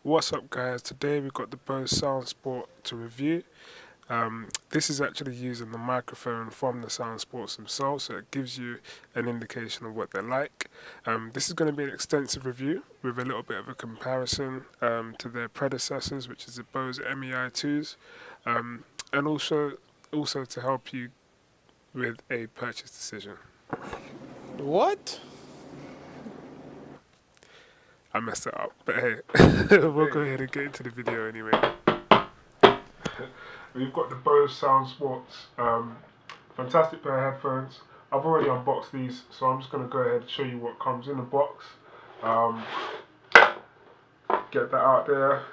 What's up, guys? Today we've got the Bose Soundsport to review. This is actually using the microphone from the Soundsports themselves, so it gives you an indication of what they're like. This is going to be an extensive review with a little bit of a comparison to their predecessors, which is the Bose MIE2s, and also to help you with a purchase decision. What? I messed it up, but hey, we'll go ahead and get into the video anyway. We've got the Bose Soundsports, fantastic pair of headphones. I've already unboxed these, so I'm just going to go ahead and show you what comes in the box. Get that out there,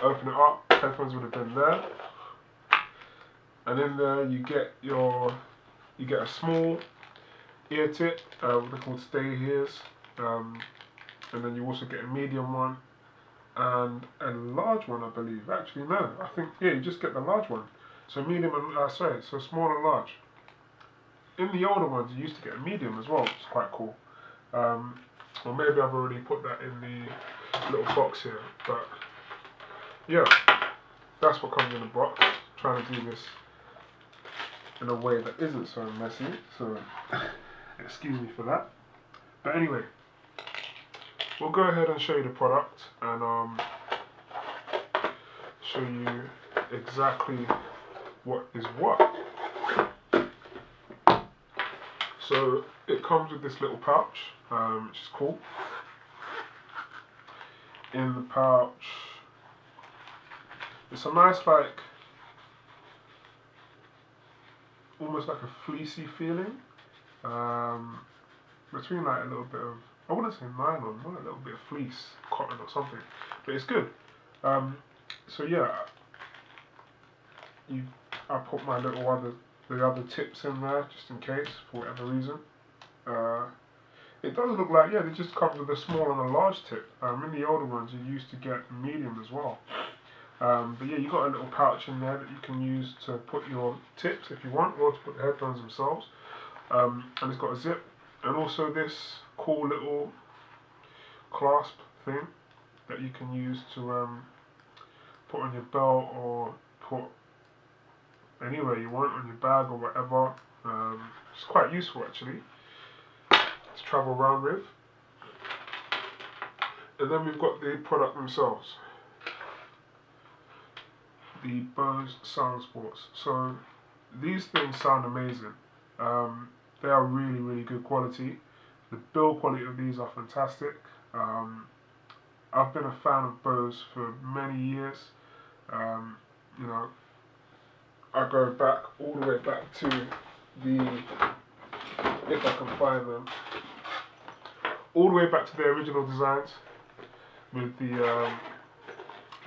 open it up, headphones would have been there. And in there you get a small ear tip, what they're called stay ears. And then you also get a medium one and a large one, I believe. Actually, no, I think, yeah, you just get the large one. So medium and, so small and large. In the older ones, you used to get a medium as well, which is quite cool. Or maybe I've already put that in the little box here, but yeah, that's what comes in the box. Trying to do this in a way that isn't so messy, so excuse me for that. But anyway, we'll go ahead and show you the product and show you exactly what is what. So it comes with this little pouch, which is cool. In the pouch, it's a nice, like, almost like a fleecy feeling, between like a little bit of, I wouldn't say nylon, more a little bit of fleece, cotton or something, but it's good. So yeah, I put my the other tips in there just in case for whatever reason. It does look like, yeah, they just come with a small and a large tip. In the older ones, you used to get medium as well. But yeah, you got a little pouch in there that you can use to put your tips if you want, or to put the headphones themselves. And it's got a zip, and also this cool little clasp thing that you can use to put on your belt or put anywhere you want, on your bag or whatever. It's quite useful actually to travel around with. And then we've got the product themselves, the Bose Soundsports. So these things sound amazing. They are really, really good quality. The build quality of these are fantastic. I've been a fan of Bose for many years. You know, I go back all the way back to the, if I can find them, all the way back to the original designs with the,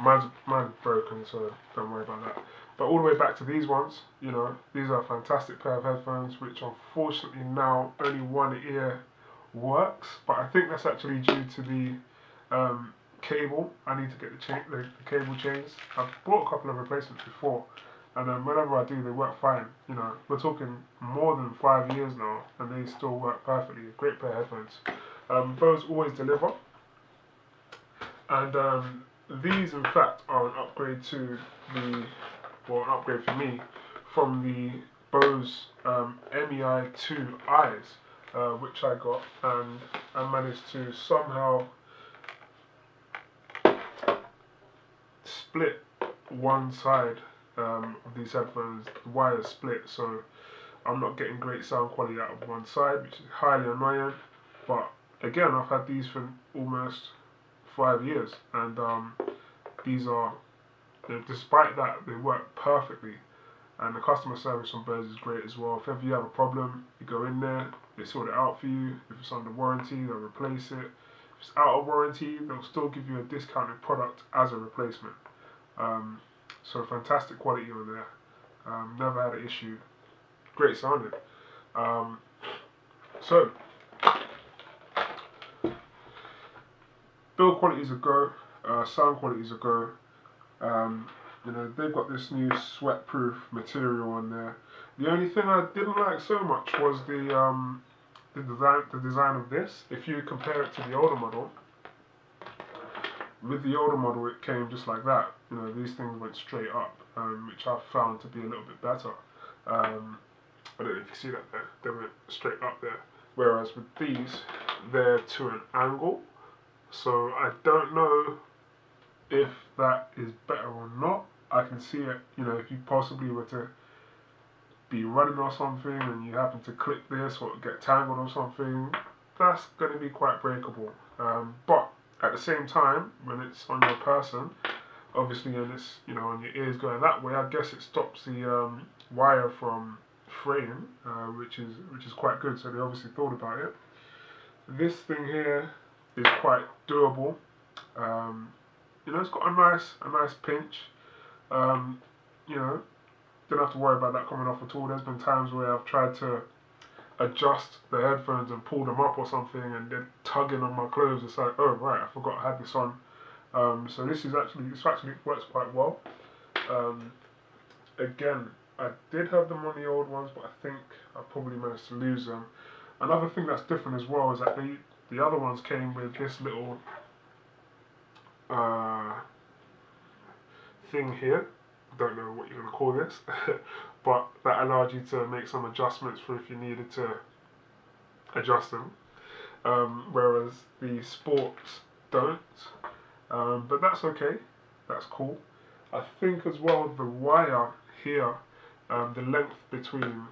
mine's broken, so don't worry about that. But all the way back to these ones, you know, these are a fantastic pair of headphones, which unfortunately now only one ear works, but I think that's actually due to the cable. I need to get the cable changed. I've bought a couple of replacements before, and whenever I do, they work fine. You know, we're talking more than 5 years now, and they still work perfectly. A great pair of headphones. Bose always deliver, and these, in fact, are an upgrade to the, well, an upgrade for me from the Bose MIE2 eyes, which I got, and I managed to somehow split one side of these headphones. The wire split, so I'm not getting great sound quality out of one side, which is highly annoying. But again, I've had these for almost 5 years, and these are, despite that, they work perfectly. And the customer service on Bose is great as well. If ever you have a problem, you go in there, they sort it out for you. If it's under warranty, they'll replace it. If it's out of warranty, they'll still give you a discounted product as a replacement. So fantastic quality on there. Never had an issue. Great sounding. So build quality is a go. Sound quality is a go. You know, they've got this new sweat-proof material on there. The only thing I didn't like so much was the design of this. If you compare it to the older model, With the older model, it came just like that. You know, these things went straight up, which I found to be a little bit better. I don't know if you see that there. They went straight up there. Whereas with these, they're to an angle. So I don't know if that is better or not. I can see it, you know, if you possibly were to be running or something and you happen to clip this or get tangled or something, that's going to be quite breakable. But at the same time, when it's on your person, obviously, and it's, you know, on your ears going that way, I guess it stops the wire from fraying, which is quite good. So they obviously thought about it. This thing here is quite durable. You know, it's got a nice pinch. You know, don't have to worry about that coming off at all. There's been times where I've tried to adjust the headphones and pull them up or something, and they're tugging on my clothes. It's like, oh right, I forgot I had this on. So this actually works quite well. Again, I did have them on the old ones, but I think I probably managed to lose them. Another thing that's different as well is that the other ones came with this little thing here. Don't know what you're going to call this, but that allowed you to make some adjustments for if you needed to adjust them. Whereas the sports don't. But that's okay. That's cool. I think as well the wire here, the length between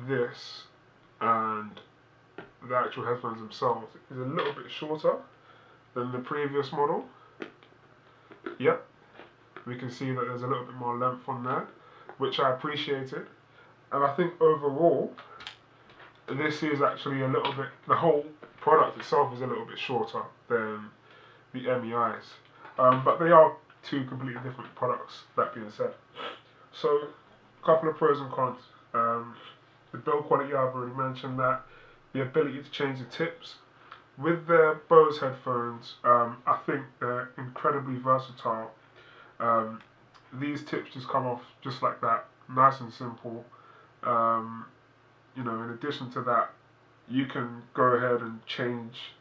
this and the actual headphones themselves is a little bit shorter than the previous model. Yep, we can see that there's a little bit more length on there, which I appreciated. And I think overall, this is actually a little bit, the whole product itself is a little bit shorter than the MIEs. But they are two completely different products, that being said. So, a couple of pros and cons. The build quality, I've already mentioned that. The ability to change the tips. With their Bose headphones, I think they're incredibly versatile. These tips just come off just like that, nice and simple. You know, in addition to that, you can go ahead and change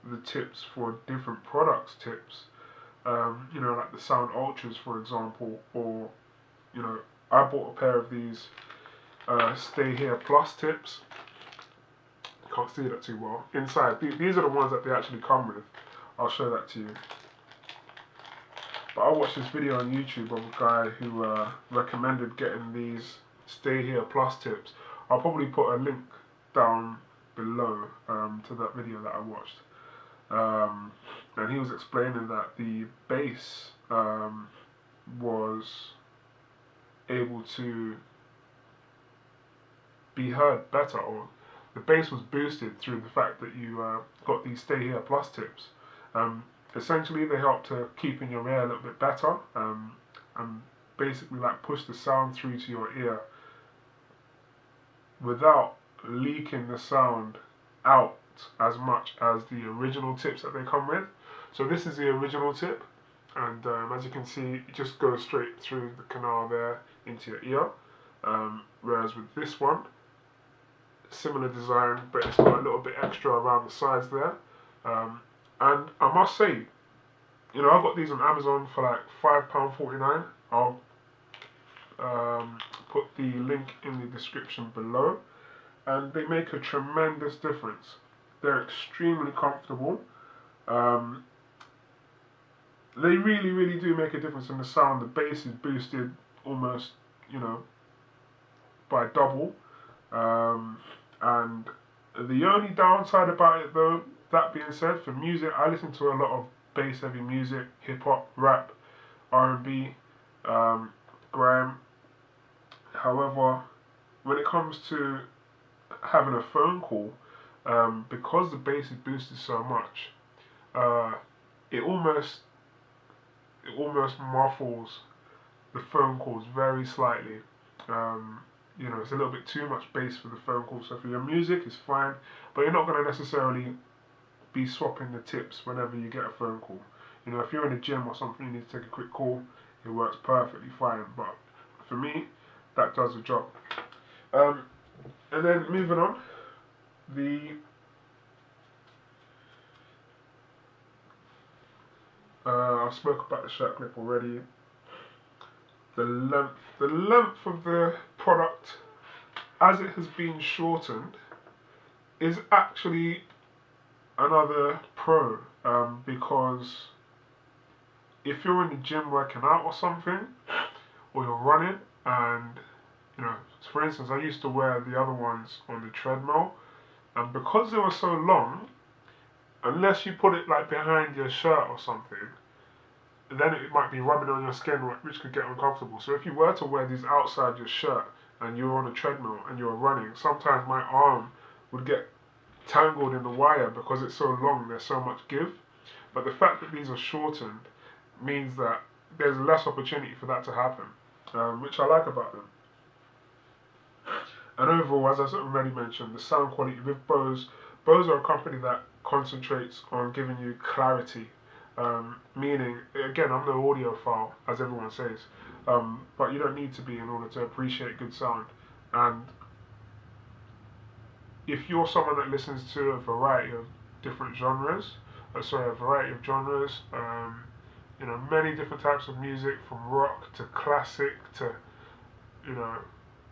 the tips for different products tips. You know, like the Sound Ultras, for example, or, you know, I bought a pair of these Stay Here Plus tips. Can't see that too well. Inside, these are the ones that they actually come with. I'll show that to you. But I watched this video on YouTube of a guy who recommended getting these Stay Here Plus tips. I'll probably put a link down below to that video that I watched. And he was explaining that the bass was able to be heard better, or the bass was boosted through the fact that you got these Stay Here Plus tips. Essentially, they help to keep in your ear a little bit better and basically like push the sound through to your ear without leaking the sound out as much as the original tips that they come with. So this is the original tip, and as you can see, it just goes straight through the canal there into your ear. Whereas with this one, similar design, but it's got a little bit extra around the sides there. And I must say, you know, I got these on Amazon for like £5.49. I'll put the link in the description below, and they make a tremendous difference. They're extremely comfortable. They really do make a difference in the sound. The bass is boosted almost, you know, by double. And the only downside about it though, that being said, for music, I listen to a lot of bass heavy music, hip hop, rap, R&B, grime. However, when it comes to having a phone call, because the bass is boosted so much, it almost muffles the phone calls very slightly. You know, it's a little bit too much bass for the phone call. So for your music, it's fine, but you're not going to necessarily be swapping the tips whenever you get a phone call. You know, if you're in the gym or something, you need to take a quick call, it works perfectly fine. But for me, that does the job. And then moving on, the I've spoken about the shirt clip already. The length of the product, as it has been shortened, is actually another pro, because if you're in the gym working out or something, or you're running, and you know, for instance, I used to wear the other ones on the treadmill, and because they were so long, unless you put it like behind your shirt or something, then it might be rubbing on your skin, which could get uncomfortable. So if you were to wear these outside your shirt and you're on a treadmill and you're running, sometimes my arm would get tangled in the wire because it's so long, there's so much give. But the fact that these are shortened means that there's less opportunity for that to happen, which I like about them. And overall, as I already mentioned, the sound quality with Bose are a company that concentrates on giving you clarity, meaning, again, I'm no audiophile, as everyone says, but you don't need to be in order to appreciate good sound. And if you're someone that listens to a variety of different genres, you know, many different types of music, from rock to classic to, you know,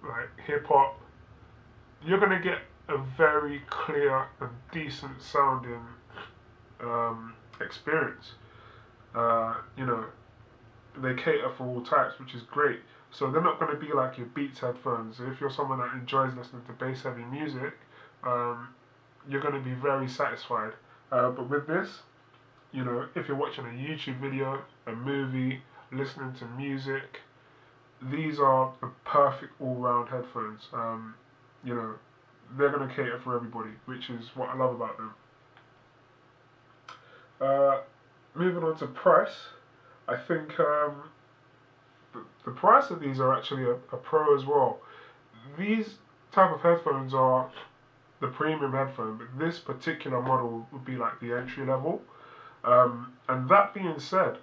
like hip hop, you're gonna get a very clear and decent sounding experience. You know, they cater for all types, which is great. So they're not going to be like your Beats headphones. If you're someone that enjoys listening to bass heavy music, you're going to be very satisfied. But with this, you know, if you're watching a YouTube video, a movie, listening to music, these are the perfect all-round headphones. You know, they're going to cater for everybody, which is what I love about them. Moving on to price, I think the price of these are actually a pro as well. These type of headphones are the premium headphone, but this particular model would be like the entry level. And that being said,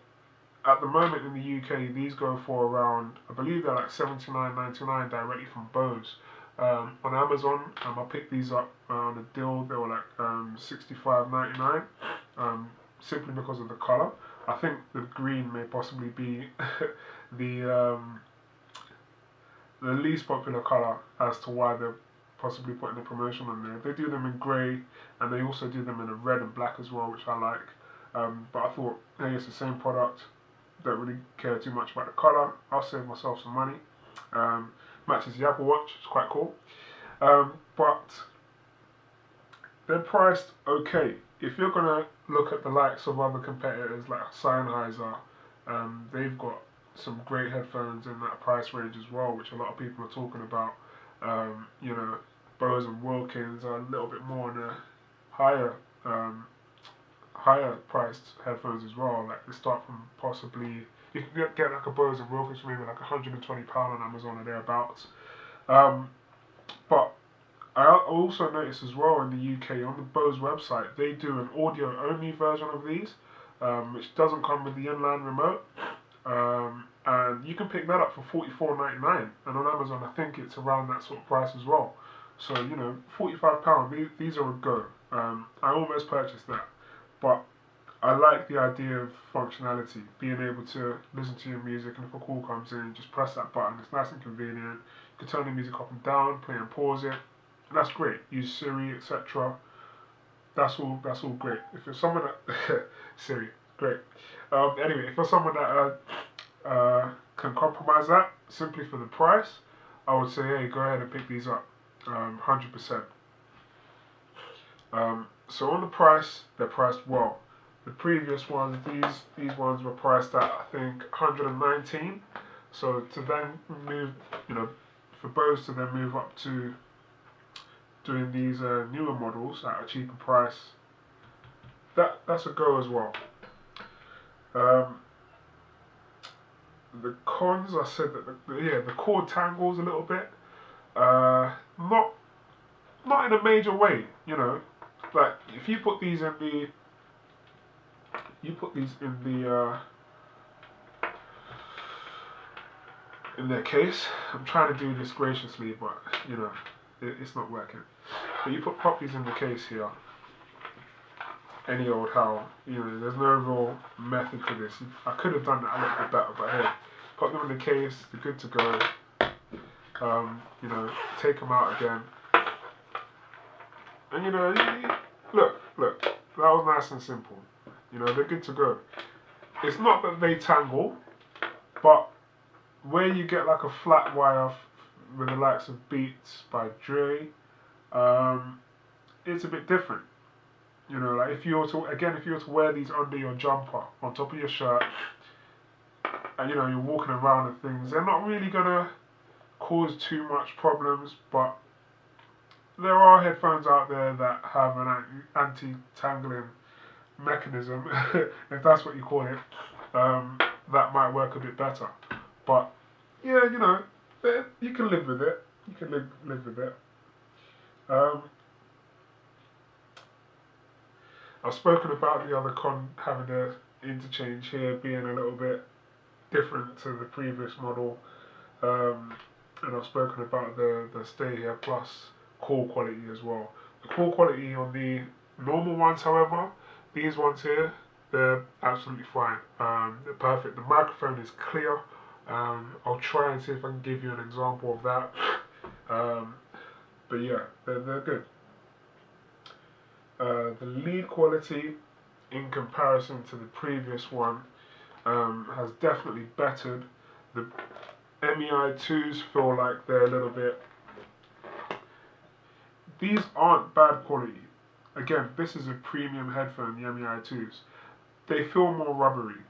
at the moment in the UK, these go for around, I believe they're like $79.99 directly from Bose. On Amazon, I picked these up on a deal. They were like $65.99, simply because of the color. I think the green may possibly be the least popular color as to why they're possibly putting the promotion on there. They do them in grey, and they also do them in a red and black as well, which I like. But I thought, hey, it's the same product. Don't really care too much about the color. I'll save myself some money. Matches the Apple Watch. It's quite cool. But they're priced okay. If you're gonna look at the likes of other competitors like Sennheiser, they've got some great headphones in that price range as well, which a lot of people are talking about. You know, Bose and Wilkins are a little bit more on the higher priced headphones as well. Like they start from possibly, you can get like a Bose and Wilkins for maybe like £120 on Amazon or thereabouts. But I also noticed as well in the UK on the Bose website they do an audio only version of these, which doesn't come with the inline remote. And you can pick that up for £44.99, and on Amazon I think it's around that sort of price as well. So you know, £45, these are a go. I almost purchased that, but I like the idea of functionality, being able to listen to your music, and if a call comes in, just press that button. It's nice and convenient. You can turn the music up and down, play and pause it, and that's great. Use Siri, etc. That's all great. If you're someone that Siri, great. Anyway, if you're someone that can compromise that simply for the price, I would say, hey, go ahead and pick these up, 100%. So on the price, they're priced well. The previous ones, these ones were priced at I think 119. So to then move, you know, for Bose to then move up to doing these newer models at a cheaper price, that's a go as well. The cons, I said that the cord tangles a little bit. Not in a major way, you know. Like if you put these in the in their case. I'm trying to do this graciously, but you know, it's not working. But you pop these in the case here, any old how. There's no real method to this. I could have done that a little bit better, but hey, put them in the case, they're good to go. Take them out again. And look, that was nice and simple. They're good to go. It's not that they tangle, but where you get like a flat wire with the likes of Beats by Dre, it's a bit different. Like if you were to wear these under your jumper, on top of your shirt, and you're walking around and things, they're not really gonna cause too much problems, but there are headphones out there that have an anti-tangling mechanism, if that's what you call it, that might work a bit better. But yeah, you can live with it. You can live with it. I've spoken about the other con having the interchange here being a little bit different to the previous model, and I've spoken about the Stay Here Plus call quality as well. The call quality on the normal ones, however, these ones here, they're absolutely fine. They're perfect. The microphone is clear. I'll try and see if I can give you an example of that. But yeah, they're good. The lead quality in comparison to the previous one has definitely bettered. The MIE2s feel like they're a little bit... These aren't bad quality. Again, this is a premium headphone, the MIE2s. They feel more rubbery.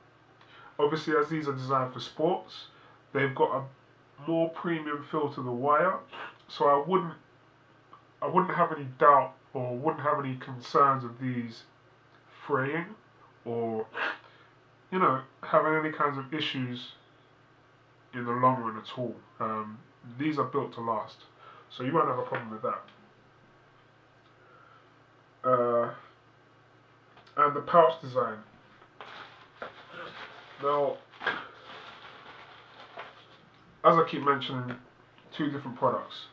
Obviously, as these are designed for sports, they've got a more premium feel to the wire, so I wouldn't have any doubt or wouldn't have any concerns of these fraying or having any kinds of issues in the long run at all. These are built to last, so you won't have a problem with that. And the pouch design. Now, as I keep mentioning, two different products.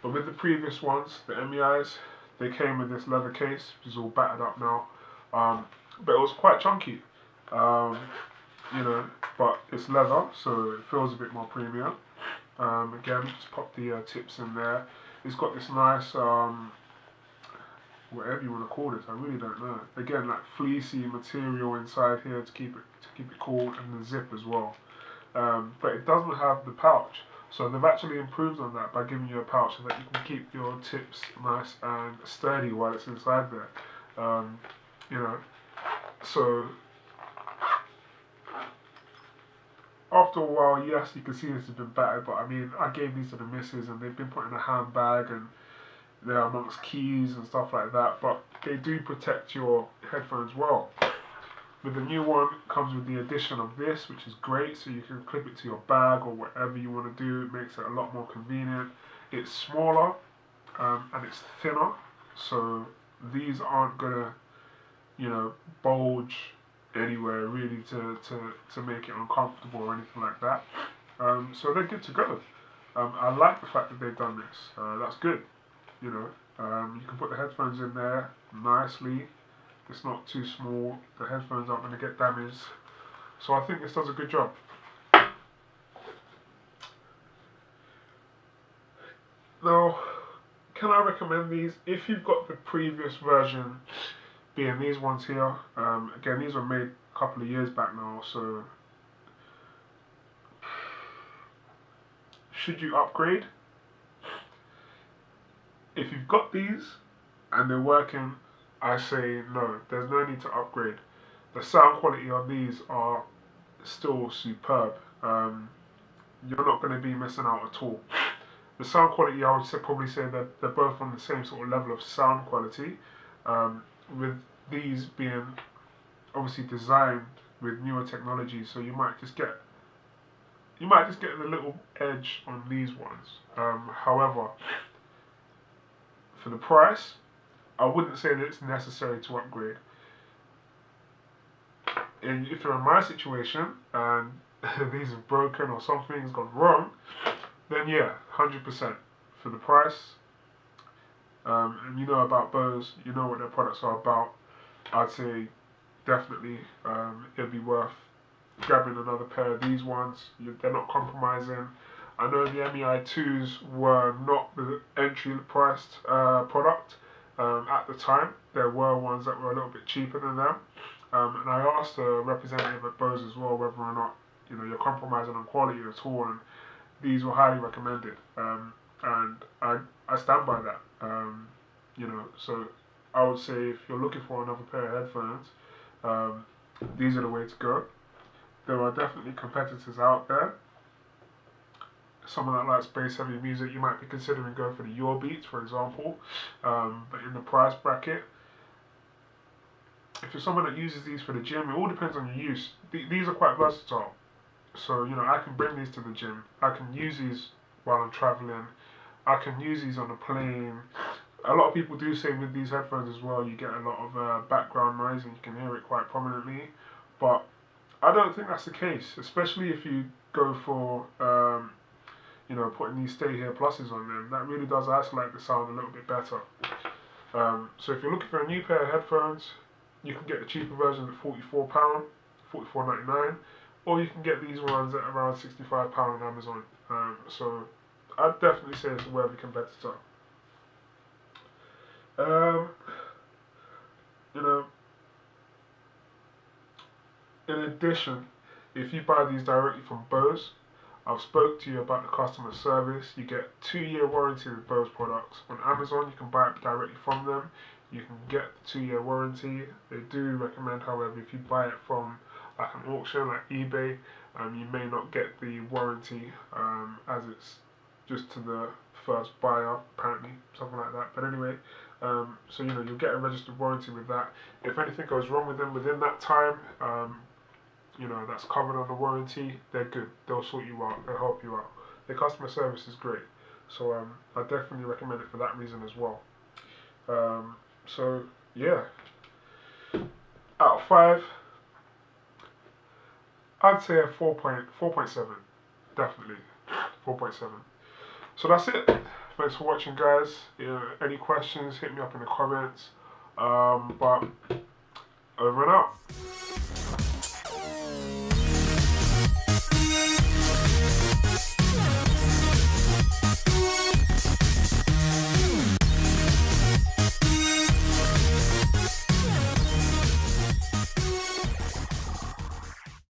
But with the previous ones, the MEIs, they came with this leather case, which is all battered up now. But it was quite chunky, but it's leather, so it feels a bit more premium. Again, just pop the tips in there. It's got this nice, whatever you want to call this, I really don't know. Again, like fleecy material inside here to keep it cool, and the zip as well. But it doesn't have the pouch. So they've actually improved on that by giving you a pouch so that you can keep your tips nice and sturdy while it's inside there. So after a while, yes, you can see this has been battered, but I mean, I gave these to the missus and they've been put in a handbag and they're amongst keys and stuff like that, but they do protect your headphones well. With the new one, it comes with the addition of this, which is great, so you can clip it to your bag or whatever you want to do. It makes it a lot more convenient. It's smaller and it's thinner, so these aren't gonna, bulge anywhere really to make it uncomfortable or anything like that. So they're good to go. I like the fact that they've done this. That's good. You can put the headphones in there nicely. It's not too small. The headphones aren't going to get damaged. So I think this does a good job. Now, can I recommend these? If you've got the previous version, being these ones here, again, these were made a couple of years back now, so should you upgrade? If you've got these and they're working, I say no, there's no need to upgrade. The sound quality on these are still superb. You're not going to be missing out at all. The sound quality, I would probably say that they're both on the same sort of level of sound quality, with these being obviously designed with newer technology, so you might just get a little edge on these ones. However, for the price, I wouldn't say that it's necessary to upgrade. And if you're in my situation and these are broken or something's gone wrong, then yeah, 100% for the price. And you know about Bose, you know what their products are about. I'd say definitely it'd be worth grabbing another pair of these ones. They're not compromising. I know the MIE2s were not the entry priced product at the time. There were ones that were a little bit cheaper than them. And I asked a representative at Bose as well whether or not you're compromising on quality at all, and these were highly recommended. And I stand by that. So I would say if you're looking for another pair of headphones, these are the way to go. There are definitely competitors out there. Someone that likes bass heavy music, you might be considering going for the Your Beats, for example. But in the price bracket, if you're someone that uses these for the gym, it all depends on your use. These are quite versatile. So, I can bring these to the gym. I can use these while I'm traveling. I can use these on a plane. A lot of people do say with these headphones as well, you get a lot of background noise and you can hear it quite prominently. But I don't think that's the case, especially if you go for, putting these stay here pluses on them. That really does isolate the sound a little bit better. So if you're looking for a new pair of headphones, you can get the cheaper version at £44, £44.99, or you can get these ones at around £65 on Amazon. So I'd definitely say it's a worthy competitor. In addition, if you buy these directly from Bose, I've spoke to you about the customer service. You get 2-year warranty with Bose products. On Amazon, you can buy it directly from them. You can get the 2-year warranty. They do recommend, however, if you buy it from like an auction, like eBay, you may not get the warranty as it's just to the first buyer, apparently, something like that. But anyway, so you'll get a registered warranty with that. If anything goes wrong with them within that time, that's covered on the warranty, they're good. They'll sort you out. They'll help you out. Their customer service is great. So I definitely recommend it for that reason as well. So yeah, out of 5, I'd say a 4.7. Definitely 4.7. So that's it. Thanks for watching, guys. Any questions, hit me up in the comments. But over and out.